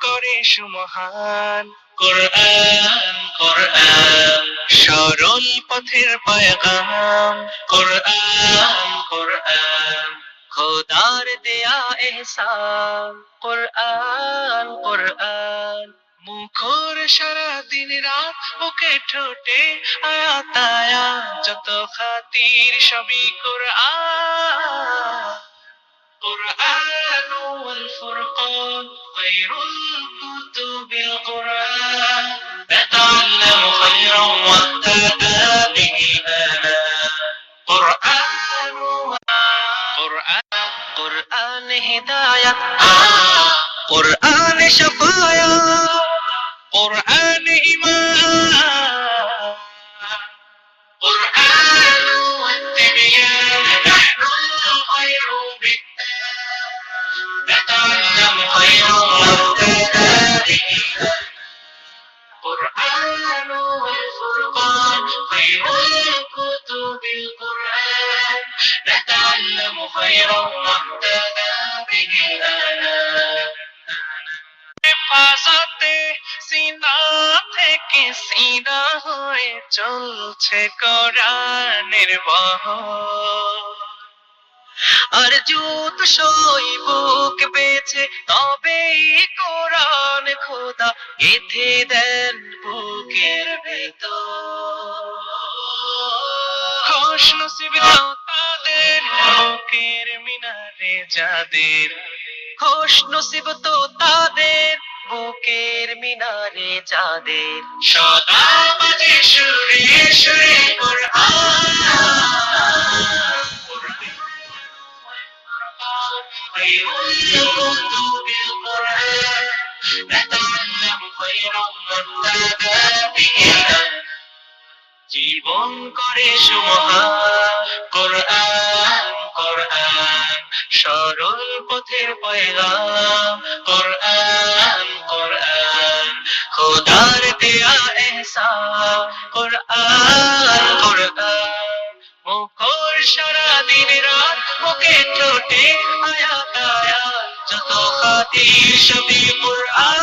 করে সুমহান কোরআন কোরআন সরল পথের পয়গাম কোরআন কোরআন খোদার দেয়া এহসান কোরআন কোরআন মুখর সারা দিন রাত বুকে ঠোঁটে আয়াত আয়াত যত খাতির সবই কোরআন قرآن والفرقان خير الكتب القرآن نتعلم خيرا واهتدى به آناء قرآن قرآن هداية قرآن شفايا قرآن إيمان قرآن والتبيان نحن الخير نتعلم خيرا واهتدى به قرآن والفرقان خير الكتب القرآن نتعلم خيرا واهتدى به آناء হেফাজতে সিনা থেকে সিনা হয়ে চলছে কোরআনের বহর আর যুদ্ধ সই বুক বেছে তবেই কোরআন খোদা গেঁথে দেন বুকের ভেতর খুশ নসিব তাদের বুকের মিনারে যাদের খুশ নসিব তো তাদের বুকের মিনারে যাদের সদা বাজে সুরে সুরে কোরআন خير الكتب القرآن نتعلم خيرا واهتدى به জীবন করে সুমহান কোরআন কোরআন সরল পথের পয়গাম কোরআন কোরআন খোদার দেয়া এহসান কোরআন কোরআন মুখর সারা দিন রাত বুকে ঠোঁটে আয়াত আয়াত যত খাতির সবই কোরআন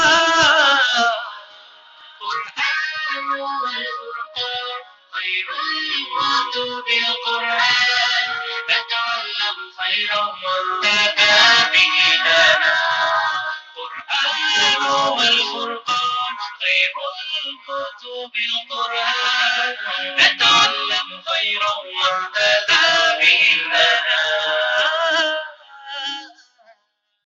قرآن والفرقان خير الكتب القرآن نتعلم خيرا واهتدى به آناء قرآن والفرقان خير الكتب القرآن نتعلم خيرا واهتدى